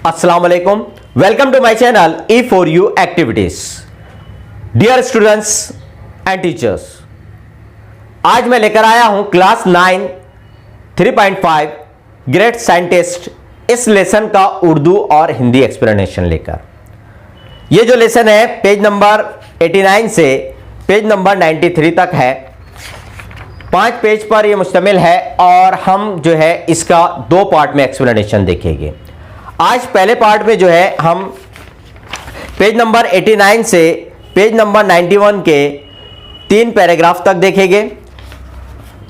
अस्सलाम वालेकुम, welcome to my channel E4U activities. Dear students and teachers, आज मैं लेकर आया हूं क्लास 9 3.5 ग्रेट साइंटिस्ट इस लेसन का उर्दू और हिंदी एक्सप्लेनेशन लेकर। यह जो लेसन है पेज नंबर 89 से पेज नंबर 93 तक है। 5 पेज पर यह मुश्तमिल है और हम जो है इसका 2 पार्ट में एक्सप्लेनेशन देखेंगे। आज पहले पार्ट में जो है हम पेज नंबर 89 से पेज नंबर 91 के 3 पैराग्राफ तक देखेंगे,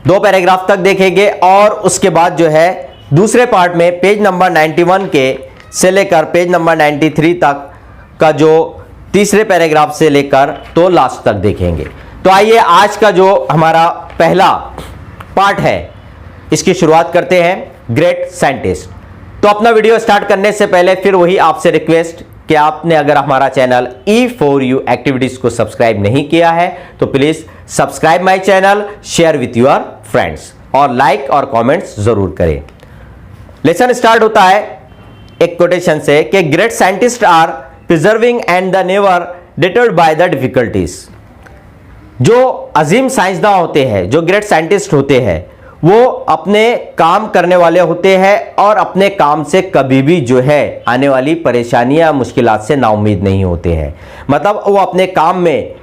2 पैराग्राफ तक देखेंगे और उसके बाद जो है दूसरे पार्ट में पेज नंबर 91 के से लेकर पेज नंबर 93 तक का जो तीसरे पैराग्राफ से लेकर तो लास्ट तक देखेंगे। तो आइए आज का जो हमारा पहला पार्ट है इसकी शुरुआत करते हैं, ग्रेट साइंटिस्ट। तो अपना वीडियो स्टार्ट करने से पहले फिर वही आपसे रिक्वेस्ट कि आपने अगर हमारा चैनल E4U एक्टिविटीज को सब्सक्राइब नहीं किया है तो please subscribe my channel, share with your friends और लाइक और कमेंट्स जरूर करें। लेसन स्टार्ट होता है एक कोटेशन से कि great scientist are persevering and the never deterred by the difficulties. जो अजीम साइंसदान होते हैं, जो ग्रेट साइंटिस्ट होते हैं, वो अपने काम करने वाले होते हैं और अपने काम से कभी भी जो है आने वाली परेशानियां मुश्किलात से नाउम्मीद नहीं होते हैं। मतलब वो अपने काम में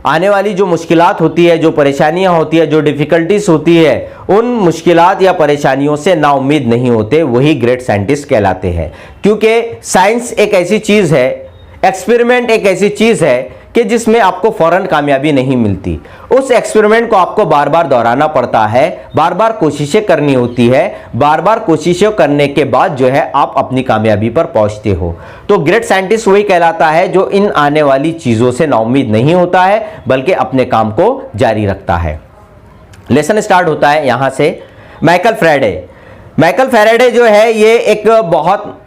आने वाली जो मुश्किलात होती है, जो परेशानियां होती है, जो डिफिकल्टीज होती है, उन मुश्किलात या परेशानियों से नाउम्मीद नहीं होते, वही ग्रेट साइंटिस्ट कहलाते हैं। क्योंकि साइंस एक ऐसी चीज है, एक्सपेरिमेंट एक ऐसी चीज है कि जिसमें आपको फौरन कामयाबी नहीं मिलती। उस एक्सपेरिमेंट को आपको बार बार दोहराना पड़ता है, बार बार कोशिशें करनी होती है, बार बार कोशिशें करने के बाद जो है आप अपनी कामयाबी पर पहुंचते हो। तो ग्रेट साइंटिस्ट वही कहलाता है जो इन आने वाली चीजों से नाउम्मीद नहीं होता है बल्कि अपने काम को जारी रखता है। लेसन स्टार्ट होता है यहां से। माइकल फैराडे, माइकल फैराडे जो है ये एक बहुत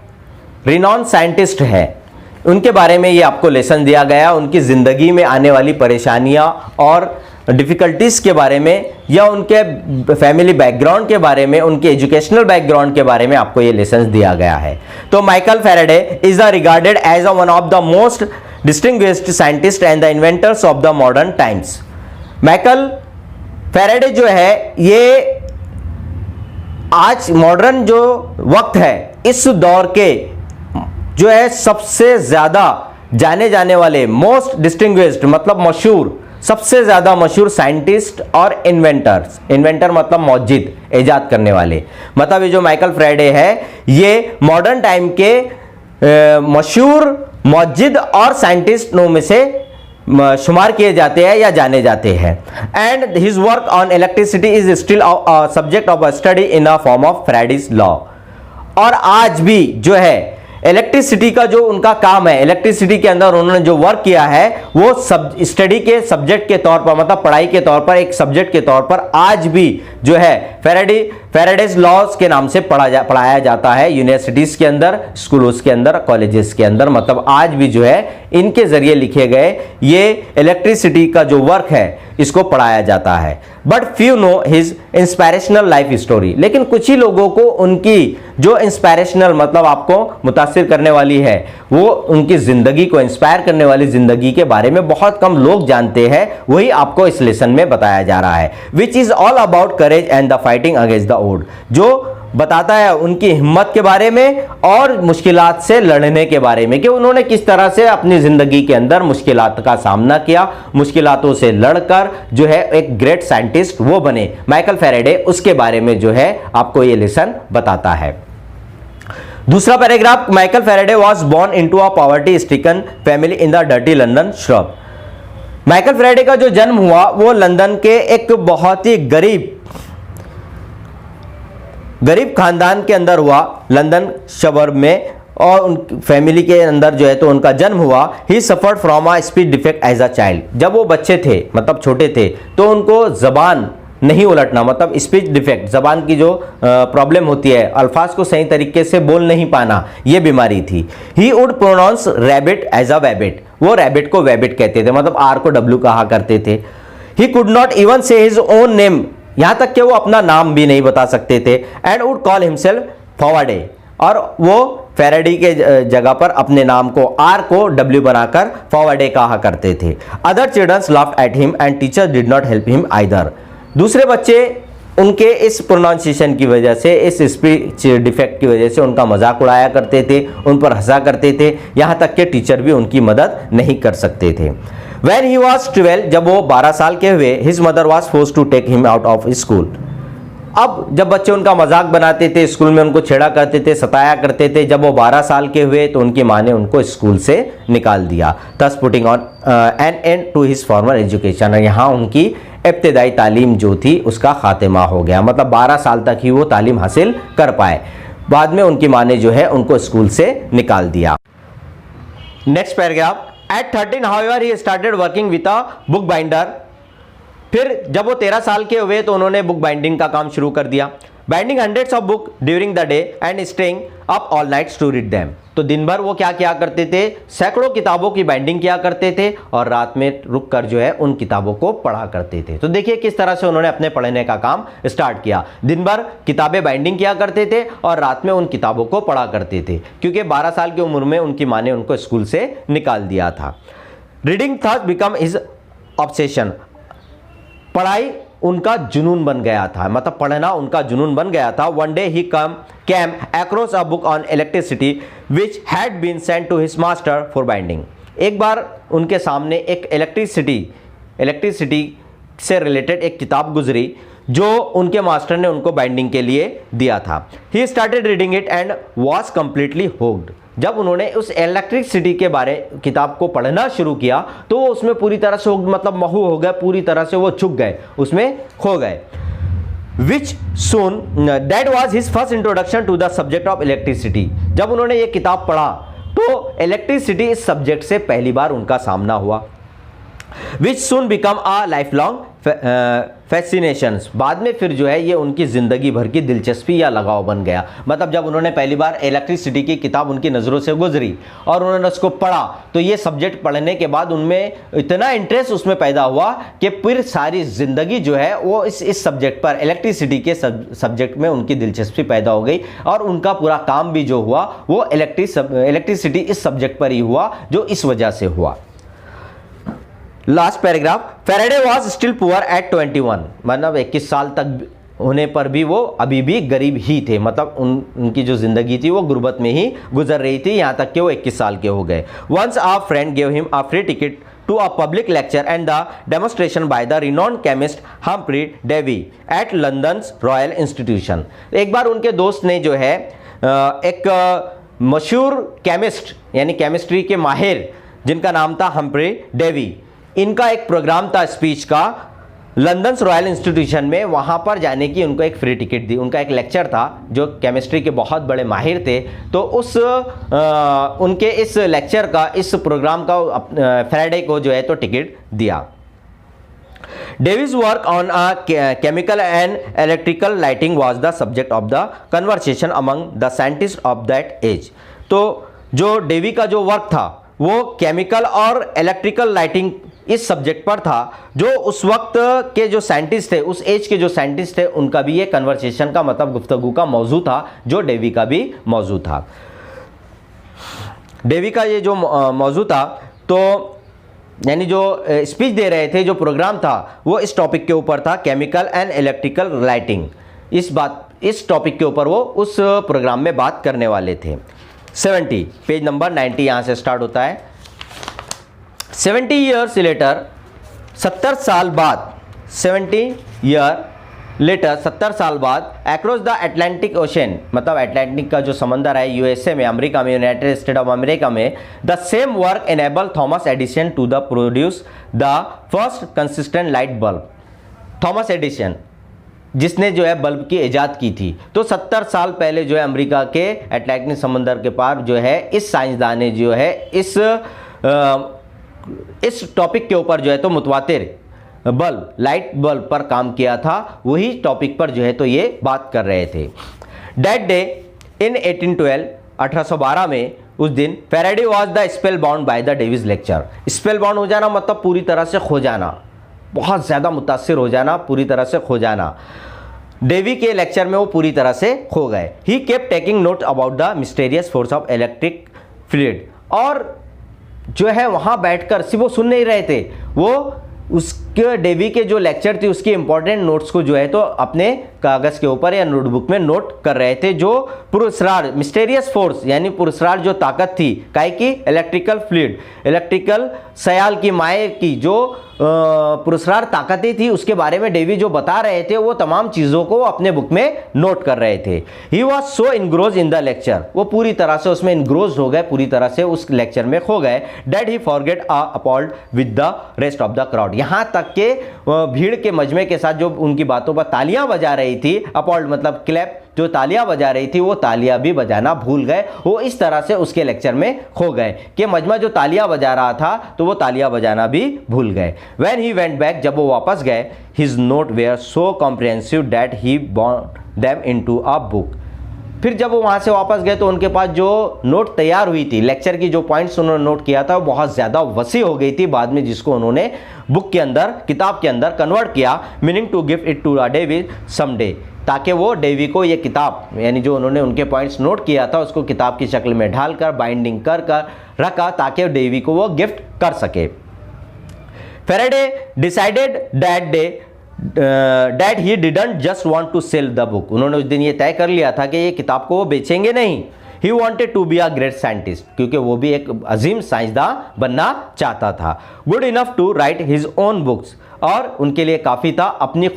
रिनॉन साइंटिस्ट है। उनके बारे में ये आपको लेसन दिया गया, उनकी ज़िंदगी में आने वाली परेशानियां और डिफ़िकल्टीज़ के बारे में या उनके फैमिली बैकग्राउंड के बारे में, उनके एजुकेशनल बैकग्राउंड के बारे में आपको ये लेसन दिया गया है। तो Michael Faraday is regarded as one of the most distinguished scientist and the inventors of the modern times. Michael Faraday जो है ये आज मॉडर्न जो वक्त है, इस दौर के जो है सबसे ज्यादा जाने जाने वाले, मोस्ट डिस्टिंग्विश्ड मतलब मशहूर, सबसे ज्यादा मशहूर साइंटिस्ट और इन्वेंटर्स। इन्वेंटर मतलब मौजिद, इजाद करने वाले। मतलब ये जो माइकल फैराडे है ये मॉडर्न टाइम के मशहूर मौजिद और साइंटिस्टों में से शुमार किए जाते हैं या जाने जाते हैं। And his work on electricity is still subject of study in a form of Faraday's law. और आज भी जो है इलेक्ट्रिसिटी का जो उनका काम है, इलेक्ट्रिसिटी के अंदर उन्होंने जो वर्क किया है वो स्टडी के सब्जेक्ट के तौर पर, मतलब पढ़ाई के तौर पर, एक सब्जेक्ट के तौर पर आज भी जो है फैराडेज लॉज के नाम से पढ़ाया जाता है यूनिवर्सिटीज के अंदर, स्कूलों के अंदर, कॉलेजेस के अंदर। मतलब आज भी जो है इनके जरिए लिखे गए ये इलेक्ट्रिसिटी का जो वर्क है इसको पढ़ाया जाता है। But few know his inspirational life story. लेकिन कुछ ही लोगों को उनकी जो इंस्पायरेशनल मतलब आपको मुतासिर करने वाली है, वो उनकी जिंदगी को इंस्पायर करने वाली जिंदगी के बारे में बहुत कम लोग जानते हैं। वही आपको इस लेसन में बताया जा रहा है, which is all about courage and the fighting against the odd. जो बताता है उनकी हिम्मत के बारे में और मुश्किलात से लड़ने के बारे में कि उन्होंने किस तरह से अपनी जिंदगी के अंदर मुश्किलात का सामना किया, मुश्किलातों से लड़कर जो है एक ग्रेट साइंटिस्ट वो बने माइकल फैराडे। उसके बारे में जो है आपको ये लेसन बताता है। दूसरा paragraph, Michael Faraday was born into a poverty stricken family in the dirty London shrub. Michael Faraday का जो जन्म हुआ वो लंदन के एक बहुत ही गरीब खानदान के अंदर हुआ, लंदन शबर्ब में, और उन फैमिली के अंदर जो है तो उनका जन्म हुआ। He suffered from a speech defect as a child. जब वो बच्चे थे, मतलब छोटे थे, तो उनको जबान नहीं उलटना, मतलब स्पीच डिफेक्ट, जबान की जो प्रॉब्लम होती है, अल्फाज को सही तरीके से बोल नहीं पाना, ये बीमारी थी। He would pronounce rabbit as a wabbit. वो रैबिट को वैबिट कहते थे, मतलब आर को डब्ल्यू कहा करते थे। ही कुड नॉट इवन से हिज ओन नेम, यहां तक कि वो अपना नाम भी नहीं बता सकते थे। एंड वुड कॉल हिमसेल्फ फॉरवर्डे, और वो फैराडे के जगह पर अपने नाम को आर को डब्ल्यू बनाकर फॉरवर्डे कहा करते थे। Other childrens laughed at him and teacher did not help him either. दूसरे बच्चे उनके इस प्रोनाउंसिएशन की वजह से, इस स्पीच डिफेक्ट की वजह से उनका मजाक उड़ाया करते थे, उन पर हंसा करते थे, यहाँ तक कि टीचर भी उनकी मदद नहीं कर सकते थे। When he was 12, जब वो 12 साल के हुए, his mother was forced to take him out of school। अब जब बच्चे उनका मजाक बनाते थे, स्कूल में उनको छेड़ा करते थे, सताया करते थे, जब वो 12 साल के हुए तो उनकी माँ ने उनको स्कूल से निकाल दिया। thus putting on an end to his formal education। यहाँ उनकी इब्तदाई तालीम जो थी उसका खात्मा हो गया, मतलब 12 साल तक ही वो तालीम हासिल कर पाए। बाद में उनकी माँ ने जो है उनको स्कूल से निकाल दिया। Next paragraph. At 13, however, he started working with a book binder। फिर जब वो 13 साल के हुए तो उन्होंने बुक बाइंडिंग का काम शुरू कर दिया। Binding hundreds of book during the day and staying up all nights to read them. तो दिन भर वो क्या किया करते थे, सैकड़ों किताबों की बाइंडिंग किया करते थे और रात में रुक कर जो है उन किताबों को पढ़ा करते थे। तो देखिए किस तरह से उन्होंने अपने पढ़ने का काम स्टार्ट किया। दिन भर किताबें बाइंडिंग किया करते थे और रात में उन किताबों को पढ़ा करते थे, क्योंकि 12 साल की उम्र में उनकी माँ ने उनको स्कूल से निकाल दिया था। Reading thought become his obsession. पढ़ाई उनका जुनून बन गया था, मतलब पढ़ना उनका जुनून बन गया था। One day he came across a book on electricity which had been sent to his master for binding। एक बार उनके सामने एक इलेक्ट्रिसिटी से रिलेटेड एक किताब गुजरी जो उनके मास्टर ने उनको बाइंडिंग के लिए दिया था। He started reading it and was completely hooked। जब उन्होंने उस इलेक्ट्रिसिटी के बारे किताब को पढ़ना शुरू किया तो वो उसमें पूरी तरह से मतलब महू हो गए, पूरी तरह से वो चुक गए, उसमें खो गए। Which soon that was his first introduction to the subject of electricity। जब उन्होंने ये किताब पढ़ा तो इलेक्ट्रिसिटी इस सब्जेक्ट से पहली बार उनका सामना हुआ। Which soon become a lifelong fascinations। बाद में फिर जो है ये उनकी ज़िंदगी भर की दिलचस्पी या लगाव बन गया। मतलब जब उन्होंने पहली बार इलेक्ट्रिसिटी की किताब उनकी नज़रों से गुजरी और उन्होंने उसको पढ़ा तो ये सब्जेक्ट पढ़ने के बाद उनमें इतना इंटरेस्ट उसमें पैदा हुआ कि फिर सारी ज़िंदगी जो है वो इस सब्जेक्ट पर, इलेक्ट्रिसिटी के सब्जेक्ट में उनकी दिलचस्पी पैदा हो गई और उनका पूरा काम भी जो हुआ वो इलेक्ट्रिसिटी इस सब्जेक्ट पर ही हुआ जो इस वजह से हुआ। Last paragraph. Faraday was still poor at 21। मतलब 21 साल तक होने पर भी वो अभी भी गरीब ही थे, मतलब उनकी जो जिंदगी थी वो गुर्बत में ही गुजर रही थी, यहाँ तक कि वो 21 साल के हो गए। Once a friend gave him a free ticket to a public lecture and the demonstration by the renowned chemist Humphry Davy at London's Royal Institution. एक बार उनके दोस्त ने जो है एक मशहूर केमिस्ट यानी केमिस्ट्री के माहिर जिनका नाम था हम्फ्री डेवी, इनका एक प्रोग्राम था स्पीच का लंदन रॉयल इंस्टीट्यूशन में, वहाँ पर जाने की उनको एक फ्री टिकट दी। उनका एक लेक्चर था जो केमिस्ट्री के बहुत बड़े माहिर थे, तो उनके इस लेक्चर का, इस प्रोग्राम का फैराडे को जो है तो टिकट दिया। Davies' work on chemical and electrical lighting was the subject of the conversation among the scientists of that age। तो जो डेवी का जो वर्क था वो केमिकल और इलेक्ट्रिकल लाइटिंग इस सब्जेक्ट पर था, जो उस वक्त के जो साइंटिस्ट थे, उस एज के जो साइंटिस्ट थे, उनका भी ये कन्वर्सेशन का मतलब गुफ्तगू का मौजू था जो डेवी का भी मौजू था। डेवी का ये जो मौजू था, तो यानी जो स्पीच दे रहे थे, जो प्रोग्राम था वो इस टॉपिक के ऊपर था, केमिकल एंड इलेक्ट्रिकल लाइटिंग। इस टॉपिक के ऊपर वो उस प्रोग्राम में बात करने वाले थे। 70 पेज नंबर 90 यहाँ से स्टार्ट होता है। 70 ईयर्स लेटर, 70 साल बाद, 70 ईयर लेटर 70 साल बाद, अक्रॉस द अटलांटिक ओशन, मतलब अटलांटिक का जो समंदर है यूएसए में, अमेरिका में, यूनाइटेड स्टेट ऑफ अमेरिका में, the same work enable Thomas Edison to the produce the first consistent light bulb. Thomas Edison जिसने जो है बल्ब की इजाद की थी, तो 70 साल पहले जो है अमेरिका के अटलांटिक समंदर के पार जो है इस साइंसदान ने जो है इस टॉपिक के ऊपर जो है तो मुतवातिर बल्ब, लाइट बल्ब पर काम किया था। वही टॉपिक पर जो है तो ये बात कर रहे थे। डेट डे इन 1812, 1812 में उस दिन, Faraday was the spell bound by the Davis lecture. Spell bound हो जाना मतलब पूरी तरह से खो जाना, बहुत ज़्यादा मुतासिर हो जाना, पूरी तरह से खो जाना। डेवी के लेक्चर में वो पूरी तरह से खो गए। He kept taking note about the mysterious force of electric fluid, और जो है वहाँ बैठकर सिर्फ वो सुन नहीं रहे थे, वो उसके डेवी के जो लेक्चर थी उसकी इंपॉर्टेंट नोट्स को जो है तो अपने कागज़ के ऊपर या नोटबुक में नोट कर रहे थे। जो पुरस्कार मिस्टीरियस फोर्स यानी पुरस्कार जो ताकत थी काहे की, इलेक्ट्रिकल फ्लूइड, इलेक्ट्रिकल सयाल की माए की जो पुरस्कार ताकतें थी उसके बारे में डेवी जो बता रहे थे वो तमाम चीज़ों को अपने बुक में नोट कर रहे थे। He was so engrossed in the lecture, वो पूरी तरह से उसमें इनग्रोज हो गए, पूरी तरह से उस लेक्चर में खो गए। That he forget applaud with the rest of the crowd, यहाँ तक के भीड़ के मजमे के साथ जो उनकी बातों पर तालियां बजा रही थी, अपॉल्ड मतलब क्लैप, जो तालियां बजा रही थी वो तालियां भी बजाना भूल गए। वो इस तरह से उसके लेक्चर में खो गए कि मजमा जो तालियां बजा रहा था तो वो तालियां बजाना भी भूल गए। When he went back, जब वो वापस गए, his note were so comprehensive that he bound them into a book। फिर जब वो वहाँ से वापस गए तो उनके पास जो नोट तैयार हुई थी, लेक्चर की जो पॉइंट्स उन्होंने नोट किया था वो बहुत ज़्यादा वसी हो गई थी बाद में, जिसको उन्होंने बुक के अंदर, किताब के अंदर कन्वर्ट किया, meaning to give it to Davy someday, ताकि वो डेवी को ये किताब यानी जो उन्होंने उनके पॉइंट्स नोट किया था उसको किताब की शक्ल में ढालकर बाइंडिंग कर रखा ताकि डेवी को वो गिफ्ट कर सके। Faraday decided that he didn't just want to sell the book। उन्होंने उस दिन ये तय कर लिया था कि ये किताब को वो बेचेंगे नहीं। He wanted to be a great scientist, क्योंकि वो भी एक अजीम साइंसदान बनना चाहता था। Good enough to write his own books, और उनके लिए काफ़ी था अपनी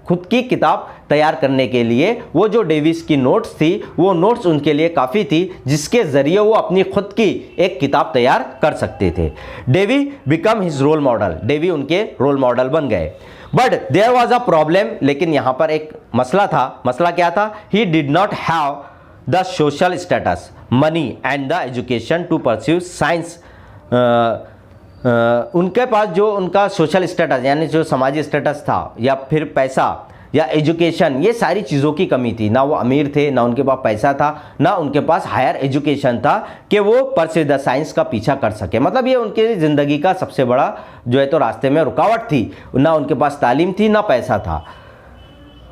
खुद की किताब तैयार करने के लिए। वो जो डेविस की नोट्स थी वो नोट्स उनके लिए काफ़ी थी जिसके ज़रिए वो अपनी खुद की एक किताब तैयार कर सकते थे। Davy become his role model, Davy उनके रोल मॉडल बन गए। But there was a problem, लेकिन यहाँ पर एक मसला था। मसला क्या था? He did not have the social status, money and the education to pursue science. उनके पास जो उनका सोशल स्टेटस यानी जो समाजी स्टेटस था या फिर पैसा या एजुकेशन, ये सारी चीज़ों की कमी थी। ना वो अमीर थे, ना उनके पास पैसा था, ना उनके पास हायर एजुकेशन था कि वो परस्यू द साइंस का पीछा कर सके। मतलब ये उनकी ज़िंदगी का सबसे बड़ा जो है तो रास्ते में रुकावट थी। ना उनके पास तालीम थी, ना पैसा था।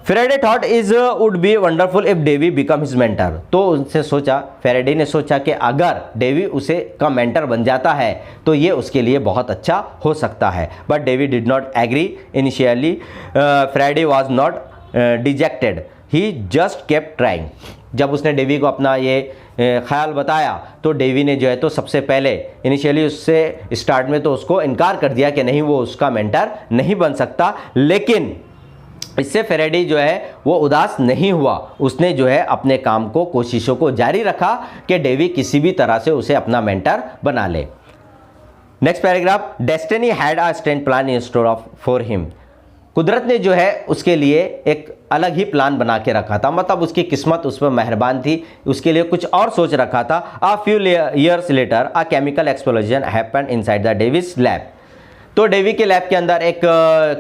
Faraday thought is would be wonderful if Davy become his mentor. तो उनसे सोचा, फेराडे ने सोचा कि अगर डेवी उसे का मेंटर बन जाता है तो ये उसके लिए बहुत अच्छा हो सकता है। But Davy did not agree initially. Faraday was not dejected, he just kept trying. जब उसने डेवी को अपना ये ख्याल बताया तो डेवी ने जो है तो सबसे पहले इनिशियली उससे स्टार्ट में तो उसको इनकार कर दिया कि नहीं, वो उसका मेंटर नहीं बन सकता। लेकिन इससे फेराडे जो है वो उदास नहीं हुआ। उसने जो है अपने काम को, कोशिशों को जारी रखा कि डेवी किसी भी तरह से उसे अपना मेंटर बना ले। Next paragraph, destiny had a stand plan in store of for him. कुदरत ने जो है उसके लिए एक अलग ही प्लान बना के रखा था, मतलब उसकी किस्मत उस पर मेहरबान थी, उसके लिए कुछ और सोच रखा था। A few years later a chemical explosion happened inside the Davis lab. तो डेवी के लैब के अंदर एक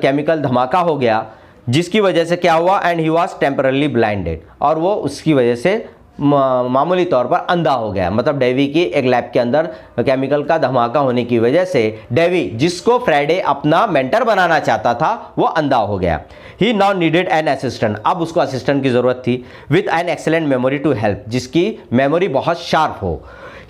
केमिकल धमाका हो गया जिसकी वजह से क्या हुआ, and he was temporarily blinded, और वो उसकी वजह से मामूली तौर पर अंधा हो गया। मतलब डेवी की एक लैब के अंदर केमिकल का धमाका होने की वजह से डेवी, जिसको फ्राइडे अपना मेंटर बनाना चाहता था, वो अंधा हो गया। He now needed an assistant, अब उसको असिस्टेंट की ज़रूरत थी, with an excellent memory to help, जिसकी मेमोरी बहुत शार्प हो।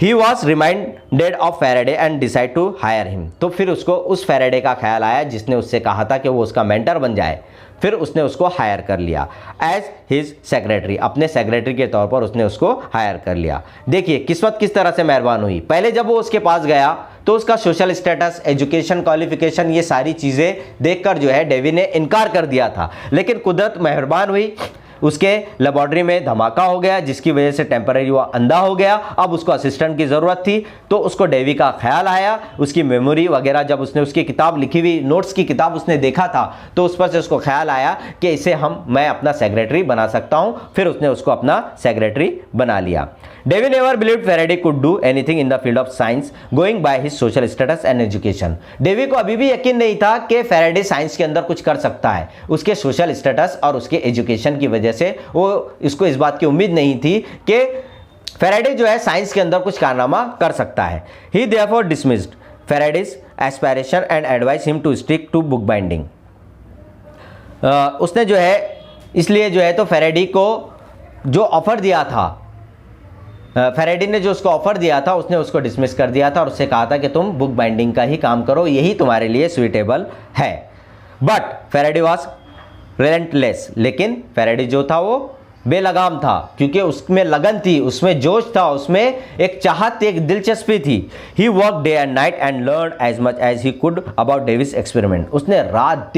He was reminded of Faraday and decide to hire him. तो फिर उसको उस फेराडे का ख्याल आया जिसने उससे कहा था कि वो उसका मेंटर बन जाए। फिर उसने उसको हायर कर लिया एज हिज सेक्रेटरी, अपने सेक्रेटरी के तौर पर उसने उसको हायर कर लिया। देखिए किस्मत किस तरह से मेहरबान हुई। पहले जब वो उसके पास गया तो उसका सोशल स्टेटस, एजुकेशन, क्वालिफिकेशन, ये सारी चीज़ें देखकर जो है डेवी ने इनकार कर दिया था। लेकिन कुदरत मेहरबान हुई, उसके लेबॉर्ट्री में धमाका हो गया जिसकी वजह से टेम्पररी वो अंधा हो गया। अब उसको असिस्टेंट की ज़रूरत थी तो उसको डेवी का ख्याल आया। उसकी मेमोरी वगैरह, जब उसने उसकी किताब लिखी हुई नोट्स की किताब उसने देखा था तो उस पर से उसको ख्याल आया कि इसे मैं अपना सेक्रेटरी बना सकता हूँ। फिर उसने उसको अपना सेक्रेटरी बना लिया। Davy never believed Faraday could do anything in the field of science going by his social status and education. Davy को अभी भी यकीन नहीं था कि फेराडे साइंस के अंदर कुछ कर सकता है। उसके सोशल स्टेटस और उसके एजुकेशन की वजह से वो इसको इस बात की उम्मीद नहीं थी कि फेराडे जो है साइंस के अंदर कुछ कारनामा कर सकता है। He therefore dismissed Faraday's aspiration and advise him to stick to book binding. उसने जो है इसलिए जो है तो फैराडे को जो ऑफर दिया था, फैराडे ने जो उसको ऑफर दिया था उसने उसको डिसमिस कर दिया था और उससे कहा था कि तुम बुक बाइंडिंग का ही काम करो, यही तुम्हारे लिए सुइटेबल है। बट फैराडे वॉज रिलेंटलेस, लेकिन फैराडे जो था वो बेलगाम था, क्योंकि उसमें लगन थी, उसमें जोश था, उसमें एक चाहत थी, एक दिलचस्पी थी। He work day and night and learn as much as he could about Davy's experiment. उसने रात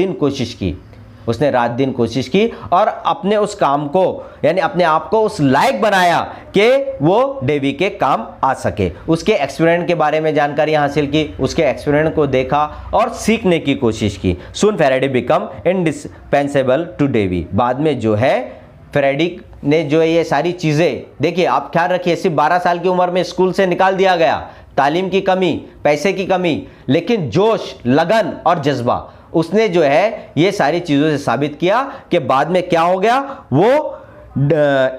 दिन कोशिश की और अपने उस काम को यानी अपने आप को उस लायक बनाया कि वो डेवी के काम आ सके। उसके एक्सपेरिमेंट के बारे में जानकारी हासिल की, उसके एक्सपेरिमेंट को देखा और सीखने की कोशिश की। Soon Faraday become indispensable to Davy. बाद में जो है फैराडे ने जो ये सारी चीज़ें, देखिए आप ख्याल रखिए, सिर्फ 12 साल की उम्र में स्कूल से निकाल दिया गया, तालीम की कमी, पैसे की कमी, लेकिन जोश, लगन और जज्बा, उसने जो है ये सारी चीज़ों से साबित किया कि बाद में क्या हो गया, वो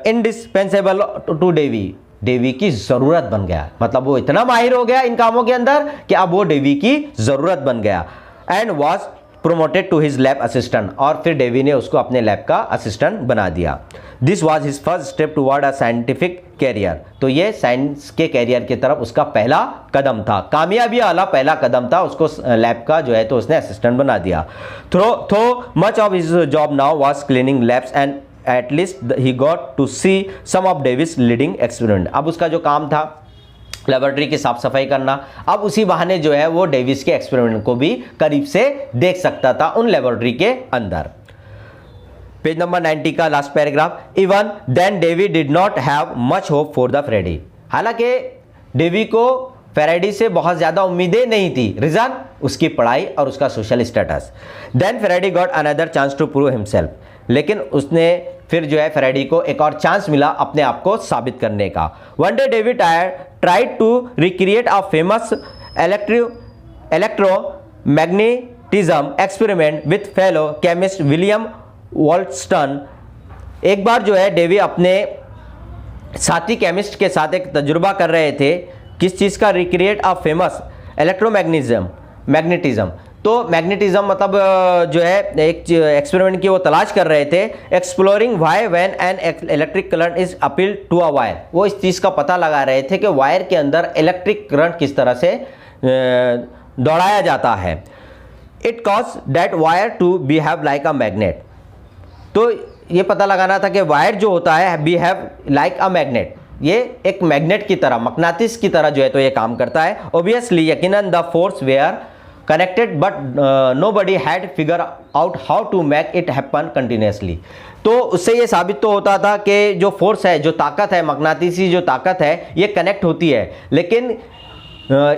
इंडिस्पेंसेबल टू डेवी की ज़रूरत बन गया। मतलब वो इतना माहिर हो गया इन कामों के अंदर कि अब वो डेवी की ज़रूरत बन गया। And was promoted to his lab assistant, और फिर डेवी ने उसको अपने लैब का असिस्टेंट बना दिया। This was his first step toward a scientific career. तो ये साइंस के कैरियर की तरफ उसका पहला कदम था, कामयाबी वाला पहला कदम था। उसको लैब का जो है तो उसने असिस्टेंट बना दिया। Through much of his job now was cleaning labs and at least he got to see some of Davy's leading experiment. अब उसका जो काम था लेबोरेटरी की साफ सफाई करना, अब उसी बहाने जो है वो डेविस के एक्सपेरिमेंट को भी करीब से देख सकता था उन लेबोरेटरी के अंदर। पेज नंबर 90 का last paragraph. Even then Davy did not have much hope for the Faraday. हालांकि डेवी को फैराडे से बहुत ज्यादा उम्मीदें नहीं थी। रीजन उसकी पढ़ाई और उसका social status. Then Faraday got another chance to prove himself. लेकिन उसने फिर जो है फैराडे को एक और चांस मिला अपने आप को साबित करने का। One day Davy tried to recreate a famous electromagnetism experiment with fellow chemist William Wollaston. एक बार जो है डेवी अपने साथी केमिस्ट के साथ एक तजुर्बा कर रहे थे। किस चीज़ का? Recreate a famous magnetism. तो मैग्नेटिज्म मतलब जो है एक एक्सपेरिमेंट की वो तलाश कर रहे थे। Exploring why when an electric current is applied to a wire. वो इस चीज़ का पता लगा रहे थे कि वायर के अंदर इलेक्ट्रिक करंट किस तरह से दौड़ाया जाता है। It cause that wire to behave like a magnet. तो ये पता लगाना था कि वायर जो होता है बिहेव लाइक अ मैग्नेट, ये एक मैग्नेट की तरह, मकनातिस की तरह जो है तो ये काम करता है। ऑब्वियसली यकीनन the force were connected but nobody had figure out how to make it happen continuously. तो उससे ये साबित तो होता था कि जो फोर्स है, जो ताकत है, मकनातिसी जो ताकत है, ये कनेक्ट होती है, लेकिन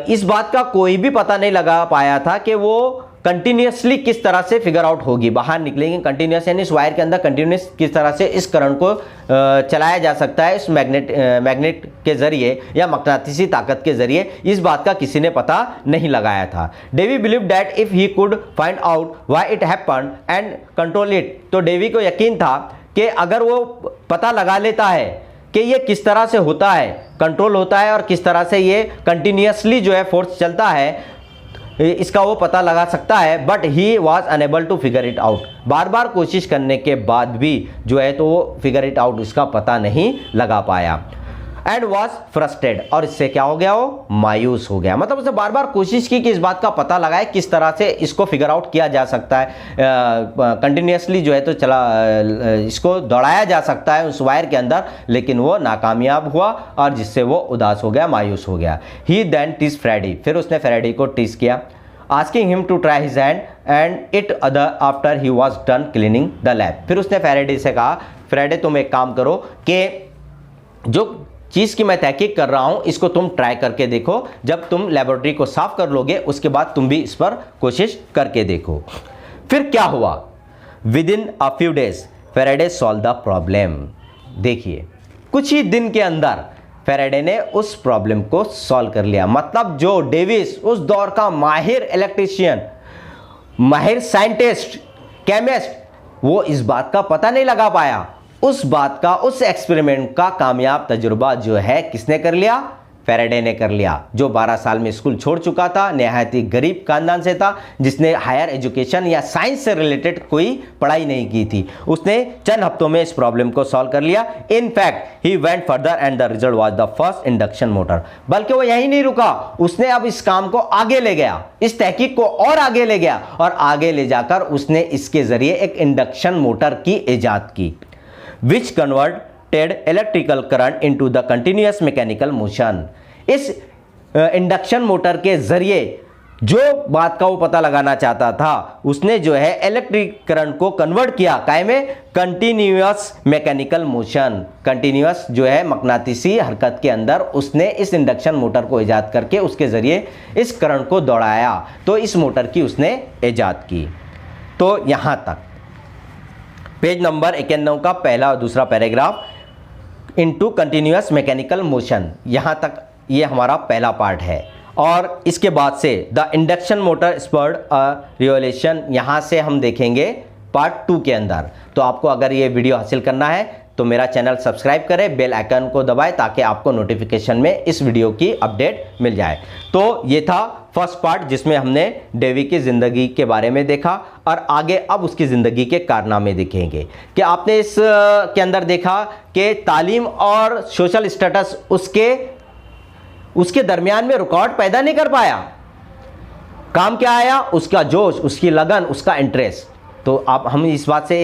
इस बात का कोई भी पता नहीं लगा पाया था कि वो कंटिन्यूसली किस तरह से फिगर आउट होगी, बाहर निकलेंगे कंटिन्यूस, यानी इस वायर के अंदर कंटिन्यूस किस तरह से इस करंट को चलाया जा सकता है इस मैग्नेट के जरिए या मकनातिसी ताकत के जरिए। इस बात का किसी ने पता नहीं लगाया था। Davy believe that if he could find out why it happen and control it. तो डेवी को यकीन था कि अगर वो पता लगा लेता है कि ये किस तरह से होता है, कंट्रोल होता है और किस तरह से ये कंटिन्यूसली जो है फोर्स चलता है, इसका वो पता लगा सकता है। But he was unable to figure it out. बार बार कोशिश करने के बाद भी जो है तो वो फिगर इट आउट इसका पता नहीं लगा पाया। एंड वॉज फ्रस्ट्रेटेड, और इससे क्या हो गया, वो मायूस हो गया। मतलब उसने बार बार कोशिश की कि इस बात का पता लगाए किस तरह से इसको फिगर आउट किया जा सकता है, कंटिन्यूसली जो है तो इसको दौड़ाया जा सकता है उस वायर के अंदर, लेकिन वो नाकामयाब हुआ और जिससे वो उदास हो गया, मायूस हो गया। ही देन टीज फैराडे, फिर उसने फैराडे को टीज किया, asking him to try his hand and it other after he was done cleaning the lab. फिर उसने फैराडे से कहा, फैराडे तुम एक काम करो कि जो चीज़ की मैं तहकीक कर रहा हूं इसको तुम ट्राई करके देखो, जब तुम लेबोरेटरी को साफ कर लोगे उसके बाद तुम भी इस पर कोशिश करके देखो। फिर क्या हुआ? With in a few days Faraday solve the problem. देखिए कुछ ही दिन के अंदर फैराडे ने उस प्रॉब्लम को सॉल्व कर लिया। मतलब जो डेविस उस दौर का माहिर इलेक्ट्रीशियन, माहिर साइंटिस्ट, केमिस्ट, वो इस बात का पता नहीं लगा पाया, उस बात का, उस एक्सपेरिमेंट का कामयाब तजुर्बा जो है किसने कर लिया? फैराडे ने कर लिया, जो 12 साल में स्कूल छोड़ चुका था, नहायत ही गरीब खानदान से था, जिसने हायर एजुकेशन या साइंस से रिलेटेड कोई पढ़ाई नहीं की थी। उसने चंद हफ्तों में इस प्रॉब्लम को सॉल्व कर लिया। In fact he went further and the result was the first induction motor. बल्कि वो यही नहीं रुका, उसने अब इस काम को आगे ले गया, इस तहकीक को और आगे ले गया, और आगे ले जाकर उसने इसके जरिए एक इंडक्शन मोटर की इजाद की, which converted electrical current into the continuous mechanical motion. इस इंडक्शन मोटर के जरिए जो बात का वो पता लगाना चाहता था, उसने जो है इलेक्ट्रिक करंट को कन्वर्ट किया काय में, कंटिन्यूअस मैकेनिकल मोशन। कंटिन्यूअस जो है मकनातीसी हरकत के अंदर उसने इस इंडक्शन मोटर को इजाद करके उसके जरिए इस करंट को दौड़ाया। तो इस मोटर की उसने इजाद की। तो यहां तक पेज नंबर 91 का पहला और दूसरा paragraph, into continuous mechanical motion, यहां तक ये हमारा पहला पार्ट है। और इसके बाद से the induction motor spurred a revolution, यहाँ से हम देखेंगे पार्ट 2 के अंदर। तो आपको अगर ये वीडियो हासिल करना है तो मेरा चैनल सब्सक्राइब करें, बेल आइकन को दबाएं ताकि आपको नोटिफिकेशन में इस वीडियो की अपडेट मिल जाए। तो ये था फर्स्ट पार्ट जिसमें हमने डेवी की ज़िंदगी के बारे में देखा, और आगे अब उसकी ज़िंदगी के कारनामे देखेंगे कि आपने इस के अंदर देखा कि तालीम और सोशल स्टेटस उसके दरमियान में रुकावट पैदा नहीं कर पाया। काम क्या आया, उसका जोश, उसकी लगन, उसका इंटरेस्ट। तो आप हम इस बात से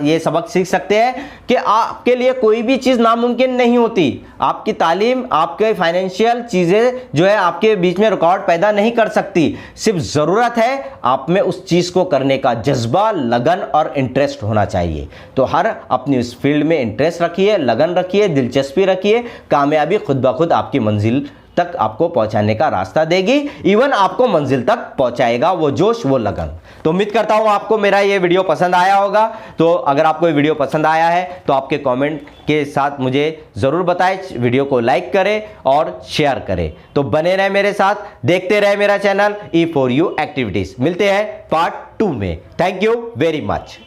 ये सबक सीख सकते हैं कि आपके लिए कोई भी चीज़ नामुमकिन नहीं होती। आपकी तालीम, आपके फाइनेंशियल चीज़ें जो है आपके बीच में रुकावट पैदा नहीं कर सकती। सिर्फ ज़रूरत है आप में उस चीज़ को करने का जज्बा, लगन और इंटरेस्ट होना चाहिए। तो हर अपनी उस फील्ड में इंटरेस्ट रखिए, लगन रखिए, दिलचस्पी रखिए। कामयाबी खुद ब खुद आपकी मंजिल तक आपको पहुंचाने का रास्ता देगी, इवन आपको मंजिल तक पहुंचाएगा वो जोश, वो लगन। तो उम्मीद करता हूं आपको मेरा ये वीडियो पसंद आया होगा। तो अगर आपको ये वीडियो पसंद आया है तो आपके कमेंट के साथ मुझे ज़रूर बताएं, वीडियो को लाइक करें और शेयर करें। तो बने रहे मेरे साथ, देखते रहे मेरा चैनल E4U एक्टिविटीज़। मिलते हैं पार्ट 2 में। Thank you very much.